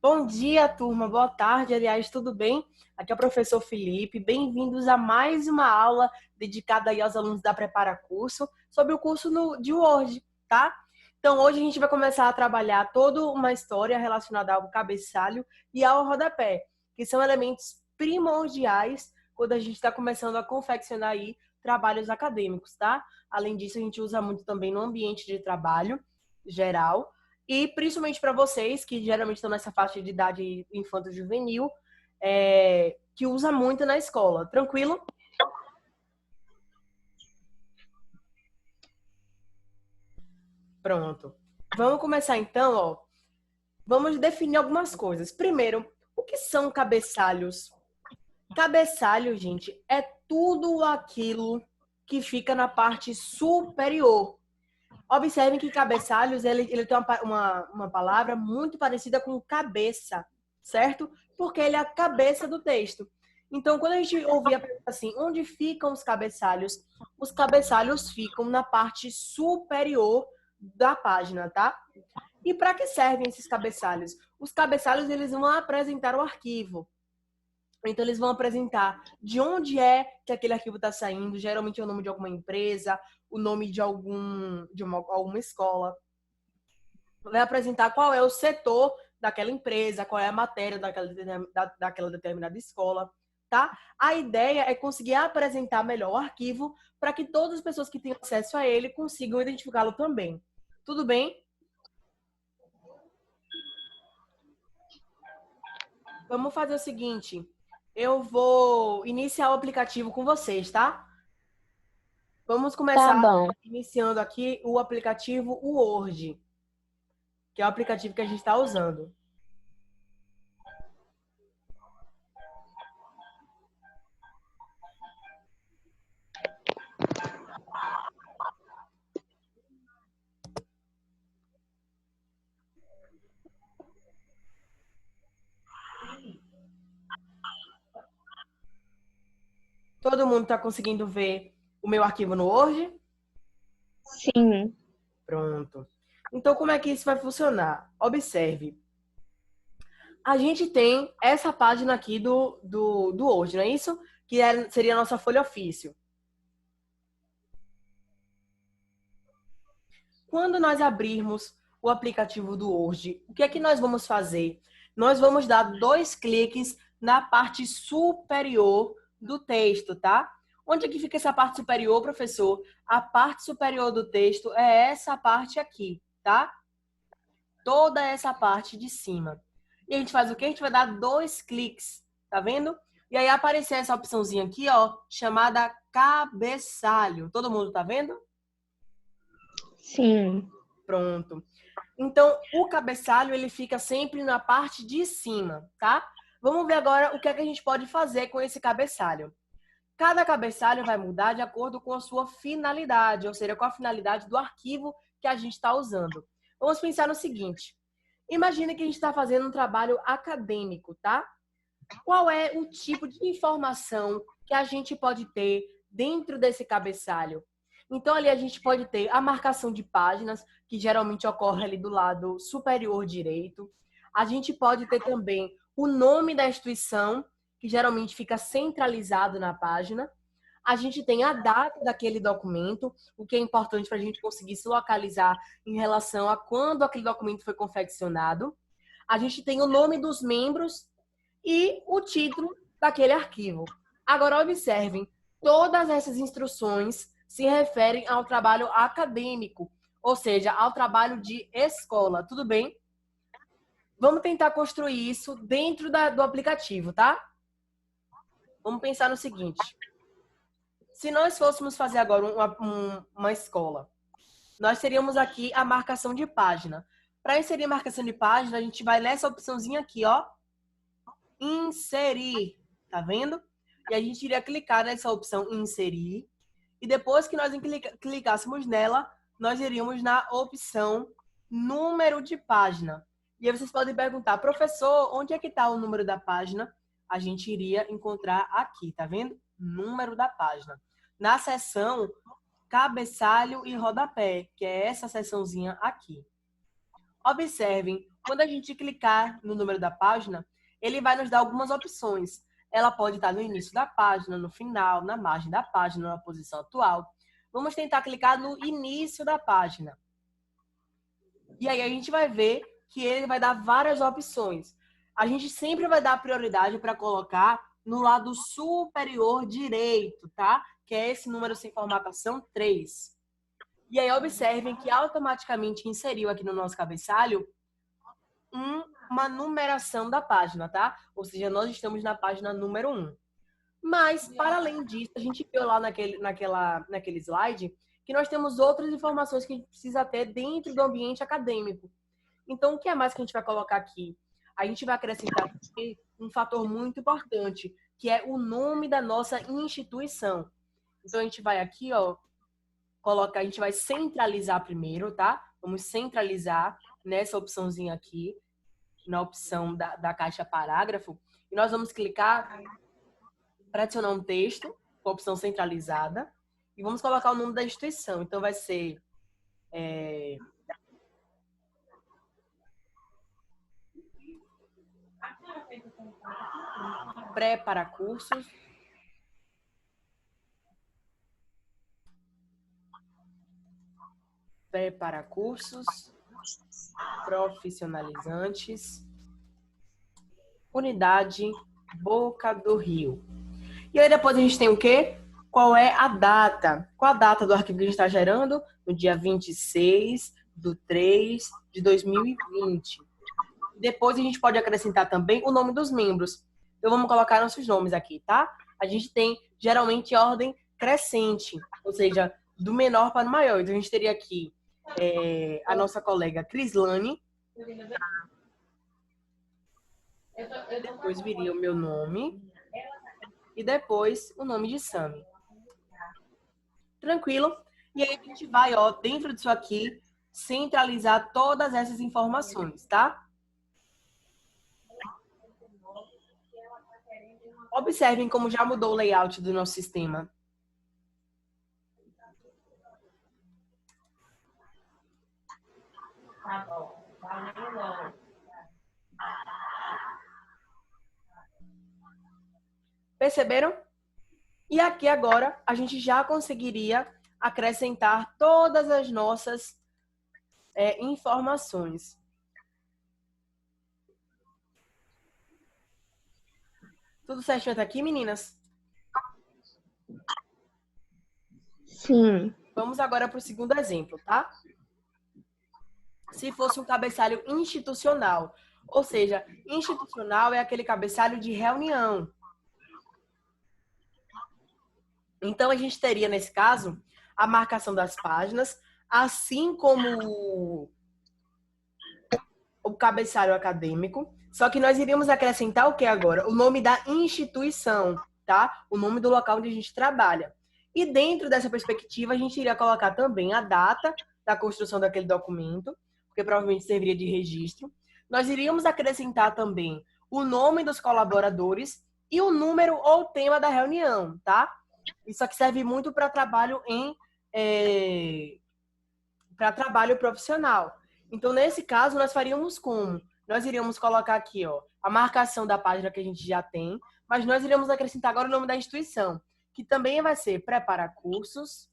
Bom dia, turma. Boa tarde, aliás, tudo bem? Aqui é o professor Felipe. Bem-vindos a mais uma aula dedicada aí aos alunos da Prepara Curso sobre o curso de Word, tá? Então, hoje a gente vai começar a trabalhar toda uma história relacionada ao cabeçalho e ao rodapé, que são elementos primordiais quando a gente está começando a confeccionar aí trabalhos acadêmicos, tá? Além disso, a gente usa muito também no ambiente de trabalho geral. E principalmente para vocês, que geralmente estão nessa faixa de idade infanto-juvenil, que usa muito na escola. Tranquilo? Pronto. Vamos começar então, ó. Vamos definir algumas coisas. Primeiro, o que são cabeçalhos? Cabeçalho, gente, é tudo aquilo que fica na parte superior. Observem que cabeçalhos, ele tem uma palavra muito parecida com cabeça, certo? Porque ele é a cabeça do texto. Então, quando a gente ouvia a pergunta assim, onde ficam os cabeçalhos ficam na parte superior da página, tá? E para que servem esses cabeçalhos? Os cabeçalhos, eles vão apresentar o arquivo. Então, eles vão apresentar de onde é que aquele arquivo está saindo. Geralmente é o nome de alguma empresa, o nome de alguma escola. Vai apresentar qual é o setor daquela empresa, qual é a matéria daquela determinada escola, tá? A ideia é conseguir apresentar melhor o arquivo para que todas as pessoas que têm acesso a ele consigam identificá-lo também. Tudo bem? Vamos fazer o seguinte. Eu vou iniciar o aplicativo com vocês, tá? Vamos Tá começar bom. iniciando aqui o aplicativo Word, que é o aplicativo que a gente está usando. Todo mundo está conseguindo ver o meu arquivo no Word? Sim. Pronto. Então, como é que isso vai funcionar? Observe. A gente tem essa página aqui do Word, não é isso? Seria a nossa folha ofício. Quando nós abrirmos o aplicativo do Word, o que é que nós vamos fazer? Nós vamos dar 2 cliques na parte superior do texto, tá? Onde é que fica essa parte superior, professor? A parte superior do texto é essa parte aqui, tá? Toda essa parte de cima. E a gente faz o quê? A gente vai dar 2 cliques, tá vendo? E aí aparecer essa opçãozinha aqui, ó, chamada cabeçalho. Todo mundo tá vendo? Sim. Pronto. Então, o cabeçalho, ele fica sempre na parte de cima, tá? Vamos ver agora o que é que a gente pode fazer com esse cabeçalho. Cada cabeçalho vai mudar de acordo com a sua finalidade, ou seja, com a finalidade do arquivo que a gente está usando. Vamos pensar no seguinte. Imagina que a gente está fazendo um trabalho acadêmico, tá? Qual é o tipo de informação que a gente pode ter dentro desse cabeçalho? Então, ali a gente pode ter a marcação de páginas, que geralmente ocorre ali do lado superior direito. A gente pode ter também o nome da instituição, que geralmente fica centralizado na página. A gente tem a data daquele documento, o que é importante para a gente conseguir se localizar em relação a quando aquele documento foi confeccionado. A gente tem o nome dos membros e o título daquele arquivo. Agora, observem, todas essas instruções se referem ao trabalho acadêmico, ou seja, ao trabalho de escola, tudo bem? Vamos tentar construir isso dentro do aplicativo, tá? Vamos pensar no seguinte. Se nós fôssemos fazer agora uma escola, nós teríamos aqui a marcação de página. Para inserir marcação de página, a gente vai nessa opçãozinha aqui, ó, inserir, tá vendo? E a gente iria clicar nessa opção inserir e depois que nós clicássemos nela, nós iríamos na opção número de página. E aí vocês podem perguntar, professor, onde é que está o número da página? A gente iria encontrar aqui, tá vendo? Número da página. Na seção cabeçalho e rodapé, que é essa seçãozinha aqui. Observem, quando a gente clicar no número da página, ele vai nos dar algumas opções. Ela pode estar no início da página, no final, na margem da página, na posição atual. Vamos tentar clicar no início da página. E aí a gente vai ver que ele vai dar várias opções. A gente sempre vai dar prioridade para colocar no lado superior direito, tá? Que é esse número sem formatação 3. E aí observem que automaticamente inseriu aqui no nosso cabeçalho uma numeração da página, tá? Ou seja, nós estamos na página número 1. Mas, para além disso, a gente viu lá naquele slide que nós temos outras informações que a gente precisa ter dentro do ambiente acadêmico. Então, o que é mais que a gente vai colocar aqui? A gente vai acrescentar aqui um fator muito importante, que é o nome da nossa instituição. Então, a gente vai aqui, ó, colocar, a gente vai centralizar primeiro, tá? Vamos centralizar nessa opçãozinha aqui, na opção da caixa parágrafo, e nós vamos clicar para adicionar um texto, com a opção centralizada, e vamos colocar o nome da instituição. Então, vai ser pré-para-cursos profissionalizantes, unidade Boca do Rio. E aí depois a gente tem o quê? Qual é a data? Qual a data do arquivo que a gente está gerando? No dia 26/3/2020. Depois a gente pode acrescentar também o nome dos membros. Então vamos colocar nossos nomes aqui, tá? A gente tem geralmente ordem crescente, ou seja, do menor para o maior. Então a gente teria aqui a nossa colega Crislane. Depois viria o meu nome. E depois o nome de Sami. Tranquilo? E aí a gente vai, ó, dentro disso aqui, centralizar todas essas informações, tá? Observem como já mudou o layout do nosso sistema. Tá bom. Valeu. Perceberam? E aqui agora a gente já conseguiria acrescentar todas as nossas informações. Tudo certinho até aqui, meninas? Sim. Vamos agora para o segundo exemplo, tá? Se fosse um cabeçalho institucional. Ou seja, institucional é aquele cabeçalho de reunião. Então, a gente teria, nesse caso, a marcação das páginas, assim como o cabeçalho acadêmico. Só que nós iríamos acrescentar o que agora? O nome da instituição, tá? O nome do local onde a gente trabalha. E dentro dessa perspectiva, a gente iria colocar também a data da construção daquele documento, porque provavelmente serviria de registro. Nós iríamos acrescentar também o nome dos colaboradores e o número ou tema da reunião, tá? Isso aqui serve muito para trabalho para trabalho profissional. Então, nesse caso, nós faríamos como? Nós iríamos colocar aqui, ó, a marcação da página que a gente já tem, mas nós iremos acrescentar agora o nome da instituição, que também vai ser Prepara Cursos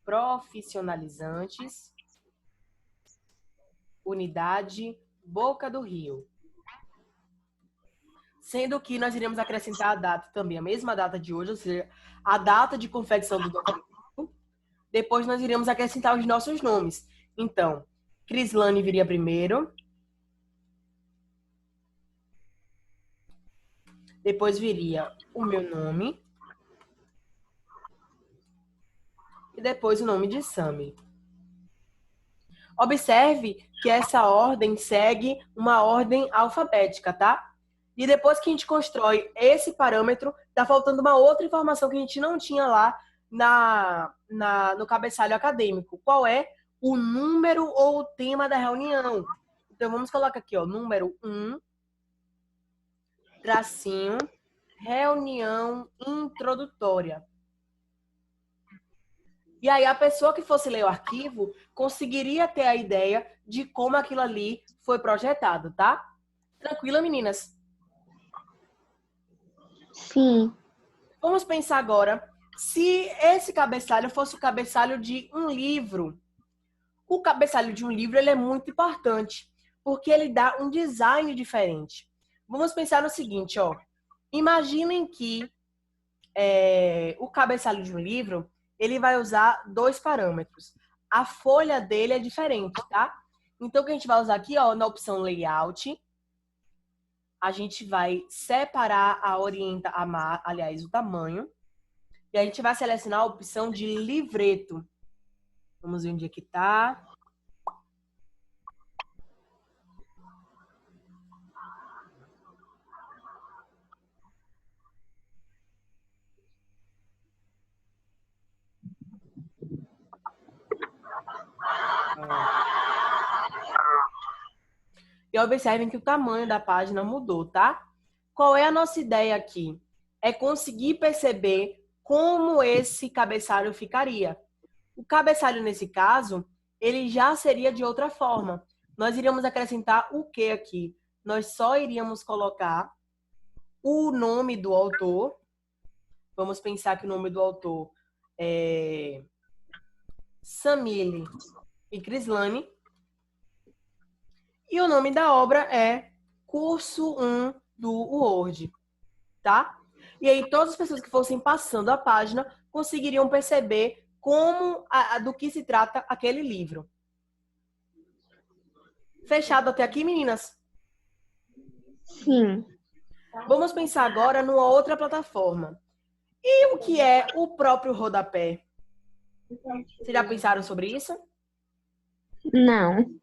Profissionalizantes, Unidade Boca do Rio. Sendo que nós iremos acrescentar a data também, a mesma data de hoje, ou seja, a data de confecção do documento. Depois nós iremos acrescentar os nossos nomes. Então, Crislane viria primeiro. Depois viria o meu nome. E depois o nome de Sami. Observe que essa ordem segue uma ordem alfabética, tá? E depois que a gente constrói esse parâmetro, tá faltando uma outra informação que a gente não tinha lá no cabeçalho acadêmico. Qual é o número ou o tema da reunião? Então, vamos colocar aqui, ó, número 1, tracinho, reunião introdutória. E aí a pessoa que fosse ler o arquivo conseguiria ter a ideia de como aquilo ali foi projetado, tá? Tranquila, meninas? Sim. Vamos pensar agora, se esse cabeçalho fosse o cabeçalho de um livro. O cabeçalho de um livro ele é muito importante, porque ele dá um design diferente. Vamos pensar no seguinte, ó. Imaginem que o cabeçalho de um livro, ele vai usar dois parâmetros. A folha dele é diferente, tá? Então, o que a gente vai usar aqui, ó, na opção Layout, a gente vai separar o tamanho, e a gente vai selecionar a opção de livreto. Vamos ver onde é que tá. E observem que o tamanho da página mudou, tá? Qual é a nossa ideia aqui? É conseguir perceber como esse cabeçalho ficaria. O cabeçalho, nesse caso, ele já seria de outra forma. Nós iríamos acrescentar o que aqui? Nós só iríamos colocar o nome do autor. Vamos pensar que o nome do autor é Samile e Crislane. E o nome da obra é Curso 1 do Word, tá? E aí todas as pessoas que fossem passando a página conseguiriam perceber do que se trata aquele livro. Fechado até aqui, meninas? Sim. Vamos pensar agora numa outra plataforma. E o que é o próprio rodapé? Vocês já pensaram sobre isso? Não.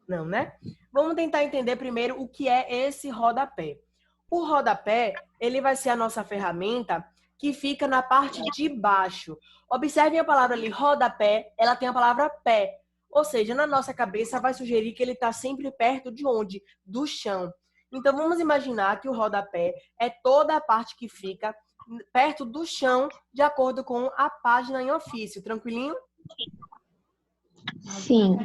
Não, né? Vamos tentar entender primeiro o que é esse rodapé. O rodapé, ele vai ser a nossa ferramenta que fica na parte de baixo. Observem a palavra ali, rodapé, ela tem a palavra pé. Ou seja, na nossa cabeça vai sugerir que ele está sempre perto de onde? Do chão. Então, vamos imaginar que o rodapé é toda a parte que fica perto do chão, de acordo com a página em ofício. Tranquilinho? Sim.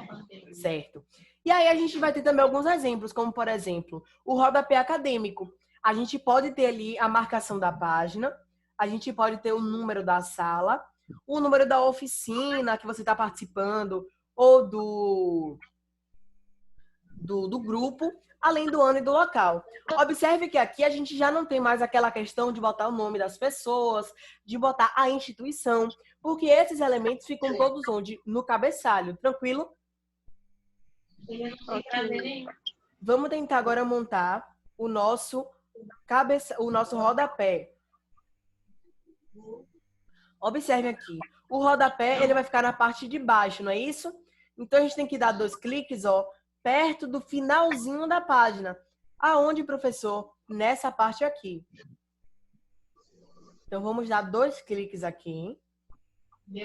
Certo. E aí a gente vai ter também alguns exemplos, como por exemplo, o rodapé acadêmico. A gente pode ter ali a marcação da página, a gente pode ter o número da sala, o número da oficina que você está participando, ou do grupo, além do ano e do local. Observe que aqui a gente já não tem mais aquela questão de botar o nome das pessoas, de botar a instituição, porque esses elementos ficam todos onde? No cabeçalho, tranquilo? Ok. Vamos tentar agora montar o nosso rodapé. Observe aqui. O rodapé, ele vai ficar na parte de baixo, não é isso? Então, a gente tem que dar 2 cliques, ó, perto do finalzinho da página. Aonde, professor? Nessa parte aqui. Então, vamos dar 2 cliques aqui. E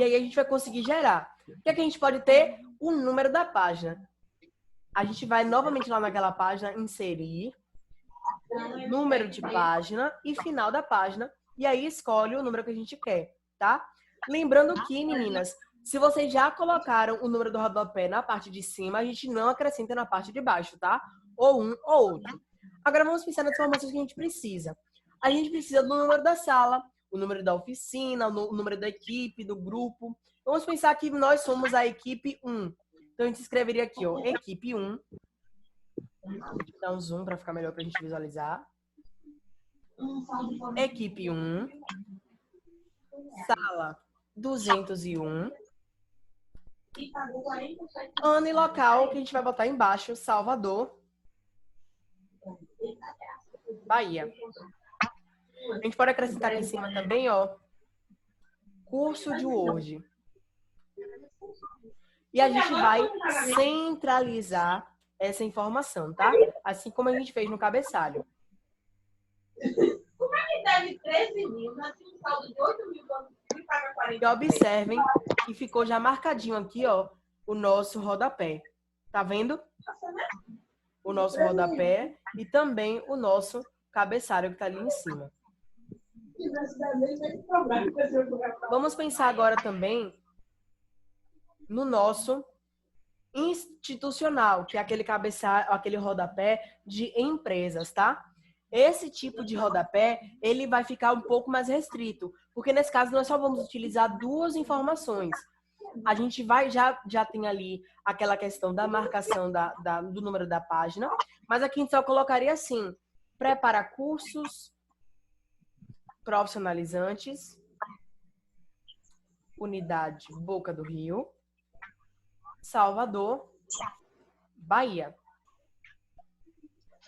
aí, a gente vai conseguir gerar. O que é que a gente pode ter? O número da página. A gente vai novamente lá naquela página, inserir, número de página e final da página. E aí escolhe o número que a gente quer, tá? Lembrando que, meninas, se vocês já colocaram o número do rodapé na parte de cima, a gente não acrescenta na parte de baixo, tá? Ou um ou outro. Agora vamos pensar nas informações que a gente precisa. A gente precisa do número da sala, o número da oficina, o número da equipe, do grupo. Vamos pensar que nós somos a equipe 1. Então, a gente escreveria aqui, ó, equipe 1. Deixa eu dar um zoom para ficar melhor para a gente visualizar. Equipe 1. Sala 201. Ano e local que a gente vai botar embaixo, Salvador, Bahia. A gente pode acrescentar aqui em cima também, ó, curso de Word. E a gente vai centralizar essa informação, tá? Assim como a gente fez no cabeçalho. Como é que deve 13 mil, assim, um saldo de 8 mil, e paga 40? E observem que ficou já marcadinho aqui, ó, o nosso rodapé. Tá vendo? O nosso rodapé e também o nosso cabeçalho que tá ali em cima. Vamos pensar agora também no nosso institucional, que é aquele cabeçalho, aquele rodapé de empresas, tá? Esse tipo de rodapé, ele vai ficar um pouco mais restrito, porque nesse caso nós só vamos utilizar duas informações. A gente já tem ali aquela questão da marcação do número da página, mas aqui a gente só colocaria assim: prepara cursos profissionalizantes, unidade Boca do Rio, Salvador, Bahia.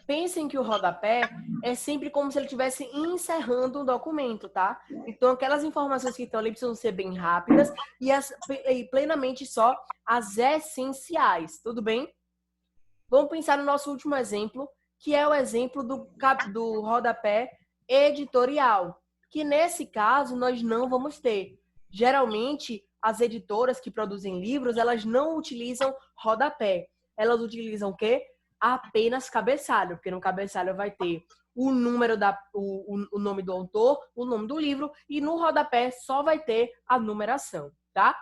Pensem que o rodapé é sempre como se ele estivesse encerrando um documento, tá? Então, aquelas informações que estão ali precisam ser bem rápidas e plenamente só as essenciais, tudo bem? Vamos pensar no nosso último exemplo, que é o exemplo do rodapé editorial, que nesse caso nós não vamos ter. Geralmente, as editoras que produzem livros, elas não utilizam rodapé. Elas utilizam o quê? Apenas cabeçalho, porque no cabeçalho vai ter o número o nome do autor, o nome do livro, e no rodapé só vai ter a numeração, tá?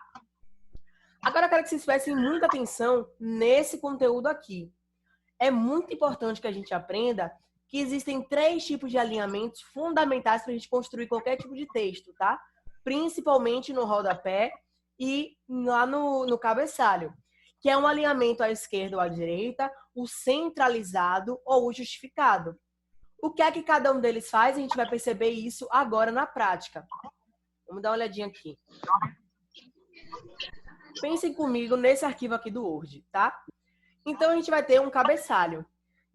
Agora eu quero que vocês prestem muita atenção nesse conteúdo aqui. É muito importante que a gente aprenda que existem 3 tipos de alinhamentos fundamentais para a gente construir qualquer tipo de texto, tá? Principalmente no rodapé e lá no cabeçalho, que é um alinhamento à esquerda ou à direita, o centralizado ou o justificado. O que é que cada um deles faz? A gente vai perceber isso agora na prática. Vamos dar uma olhadinha aqui. Pensem comigo nesse arquivo aqui do Word, tá? Então, a gente vai ter um cabeçalho.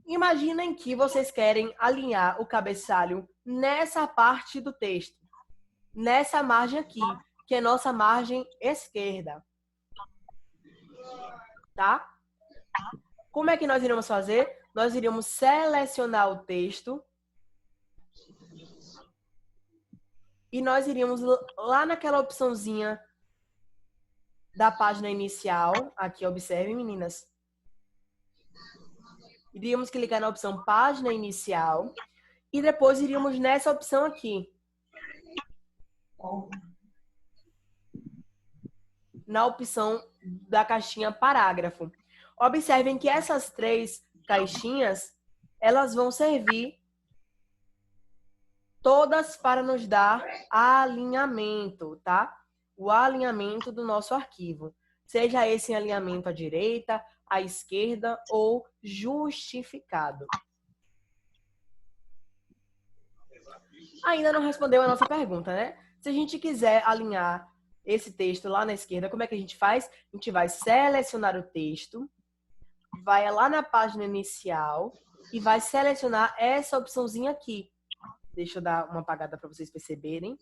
Imaginem que vocês querem alinhar o cabeçalho nessa parte do texto. Nessa margem aqui, que é nossa margem esquerda. Tá? Como é que nós iremos fazer? Nós iríamos selecionar o texto e nós iríamos lá naquela opçãozinha da página inicial. Aqui, observem, meninas. Iríamos clicar na opção página inicial e depois iríamos nessa opção aqui. Na opção da caixinha parágrafo. Observem que essas 3 caixinhas, elas vão servir todas para nos dar alinhamento, tá? O alinhamento do nosso arquivo. Seja esse em alinhamento à direita, à esquerda ou justificado. Ainda não respondeu a nossa pergunta, né? Se a gente quiser alinhar esse texto lá na esquerda, como é que a gente faz? A gente vai selecionar o texto, vai lá na página inicial e vai selecionar essa opçãozinha aqui. Deixa eu dar uma apagada para vocês perceberem.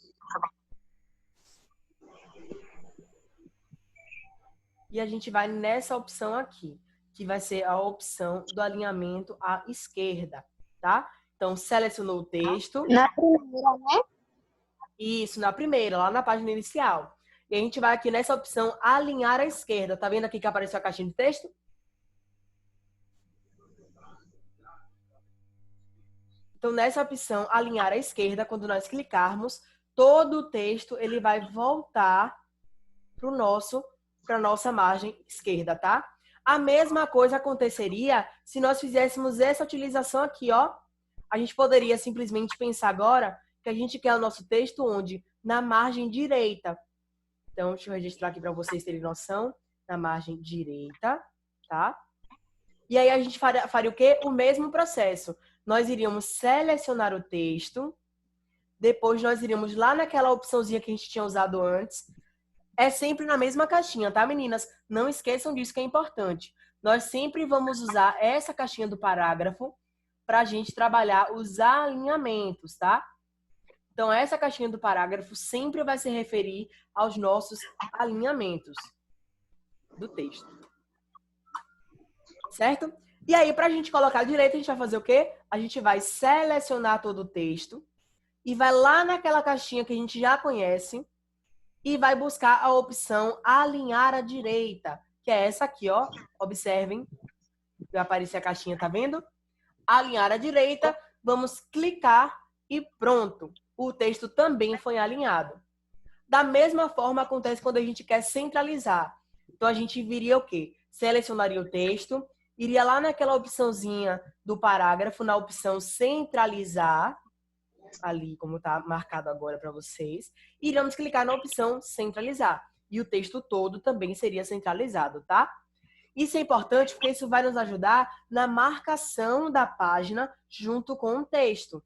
E a gente vai nessa opção aqui, que vai ser a opção do alinhamento à esquerda, tá? Então, selecionou o texto. Na primeira, né? Isso, na primeira, lá na página inicial. E a gente vai aqui nessa opção alinhar à esquerda. Tá vendo aqui que apareceu a caixinha de texto? Então, nessa opção alinhar à esquerda, quando nós clicarmos, todo o texto ele vai voltar para a nossa margem esquerda, tá? A mesma coisa aconteceria se nós fizéssemos essa utilização aqui, ó. A gente poderia simplesmente pensar agora que a gente quer o nosso texto onde? Na margem direita. Então, deixa eu registrar aqui para vocês terem noção. Na margem direita, tá? E aí a gente faria o quê? O mesmo processo. Nós iríamos selecionar o texto. Depois nós iríamos lá naquela opçãozinha que a gente tinha usado antes. É sempre na mesma caixinha, tá, meninas? Não esqueçam disso que é importante. Nós sempre vamos usar essa caixinha do parágrafo para a gente trabalhar os alinhamentos, tá? Então, essa caixinha do parágrafo sempre vai se referir aos nossos alinhamentos do texto. Certo? E aí, para a gente colocar direito, a gente vai fazer o quê? A gente vai selecionar todo o texto e vai lá naquela caixinha que a gente já conhece e vai buscar a opção alinhar à direita, que é essa aqui, ó. Observem. Vai aparecer a caixinha, tá vendo? Alinhar à direita, vamos clicar e pronto. o texto também foi alinhado. Da mesma forma, acontece quando a gente quer centralizar. Então, a gente viria o quê? Selecionaria o texto, iria lá naquela opçãozinha do parágrafo, na opção centralizar, ali como está marcado agora para vocês, e iríamos clicar na opção centralizar. E o texto todo também seria centralizado, tá? Isso é importante porque isso vai nos ajudar na marcação da página junto com o texto.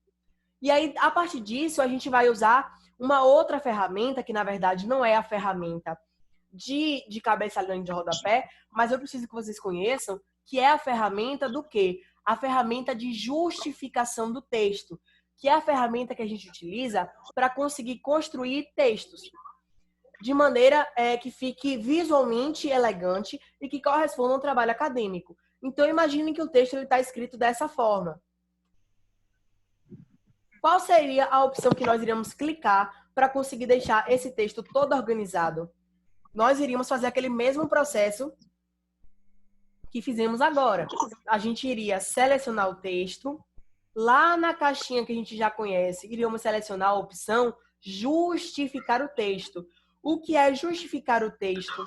E aí, a partir disso, a gente vai usar uma outra ferramenta, que na verdade não é a ferramenta de cabeçalho de rodapé, mas eu preciso que vocês conheçam, que é a ferramenta do quê? A ferramenta de justificação do texto, que é a ferramenta que a gente utiliza para conseguir construir textos de maneira que fique visualmente elegante e que corresponda a um trabalho acadêmico. Então, imagine que o texto está escrito dessa forma. Qual seria a opção que nós iríamos clicar para conseguir deixar esse texto todo organizado? Nós iríamos fazer aquele mesmo processo que fizemos agora. A gente iria selecionar o texto, lá na caixinha que a gente já conhece, iríamos selecionar a opção justificar o texto. O que é justificar o texto?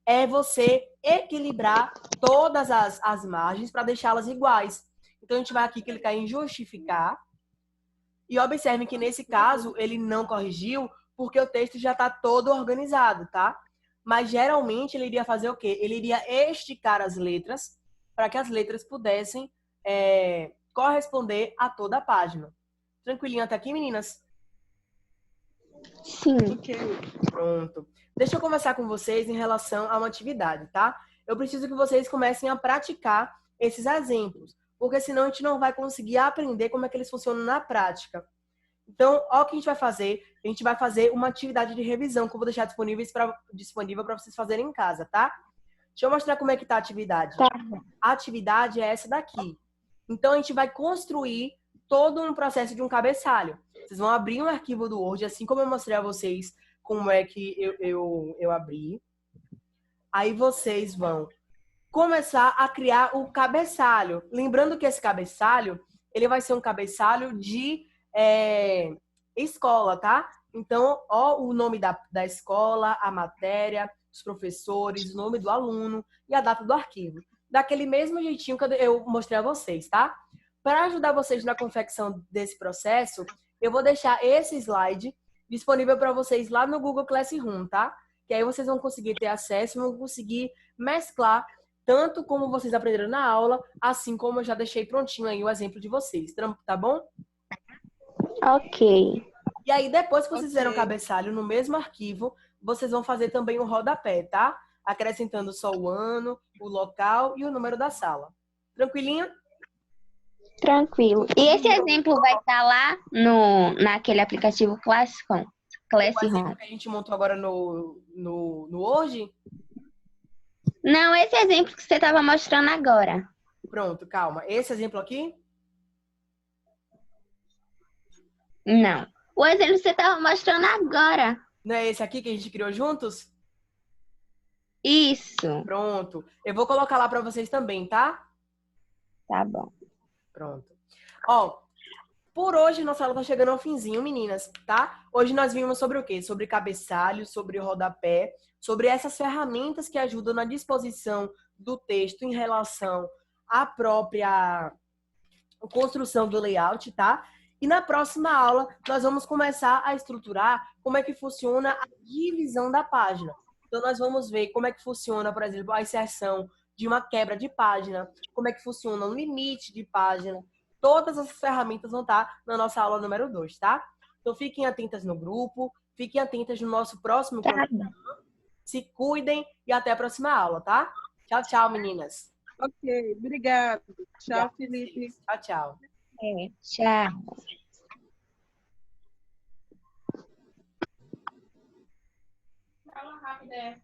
É você equilibrar todas as margens para deixá-las iguais. Então, a gente vai aqui clicar em justificar. E observem que, nesse caso, ele não corrigiu porque o texto já está todo organizado, tá? Mas, geralmente, ele iria fazer o quê? Ele iria esticar as letras para que as letras pudessem corresponder a toda a página. Tranquilinho até aqui, meninas? Sim. Pronto. Deixa eu conversar com vocês em relação a uma atividade, tá? Eu preciso que vocês comecem a praticar esses exemplos, porque senão a gente não vai conseguir aprender como é que eles funcionam na prática. Então, olha o que a gente vai fazer. A gente vai fazer uma atividade de revisão que eu vou deixar disponível para vocês fazerem em casa, tá? Deixa eu mostrar como é que tá a atividade. Tá. A atividade é essa daqui. Então, a gente vai construir todo um processo de um cabeçalho. Vocês vão abrir um arquivo do Word, assim como eu mostrei a vocês como é que eu abri. Aí vocês vão começar a criar o cabeçalho. Lembrando que esse cabeçalho, ele vai ser um cabeçalho de escola, tá? Então, ó, o nome da escola, a matéria, os professores, o nome do aluno e a data do arquivo. Daquele mesmo jeitinho que eu mostrei a vocês, tá? Para ajudar vocês na confecção desse processo, eu vou deixar esse slide disponível para vocês lá no Google Classroom, tá? Que aí vocês vão conseguir ter acesso e vão conseguir mesclar tanto como vocês aprenderam na aula, assim como eu já deixei prontinho aí o exemplo de vocês, tá bom? Ok. E aí, depois que vocês fizeram o cabeçalho no mesmo arquivo, vocês vão fazer também o rodapé, tá? Acrescentando só o ano, o local e o número da sala. Tranquilinho? Tranquilo. E esse exemplo vai estar lá naquele aplicativo Classroom? O exemplo que a gente montou agora no Word? Não, esse exemplo que você estava mostrando agora. Pronto, calma. Esse exemplo aqui? Não. O exemplo que você estava mostrando agora. Não é esse aqui que a gente criou juntos? Isso. Pronto. Eu vou colocar lá para vocês também, tá? Tá bom. Pronto. Ó, por hoje nossa aula tá chegando ao finzinho, meninas, tá? Hoje nós vimos sobre o quê? Sobre cabeçalho, sobre rodapé, sobre essas ferramentas que ajudam na disposição do texto em relação à própria construção do layout, tá? E na próxima aula nós vamos começar a estruturar como é que funciona a divisão da página. Então nós vamos ver como é que funciona, por exemplo, a inserção de uma quebra de página, como é que funciona o limite de página. Todas as ferramentas vão estar na nossa aula número 2, tá? Então fiquem atentas no grupo, fiquem atentas no nosso próximo programa. Se cuidem e até a próxima aula, tá? Tchau, tchau, meninas. Ok, obrigado. Tchau, Felipe. Tchau, tchau. Tchau. Fala rápido, é.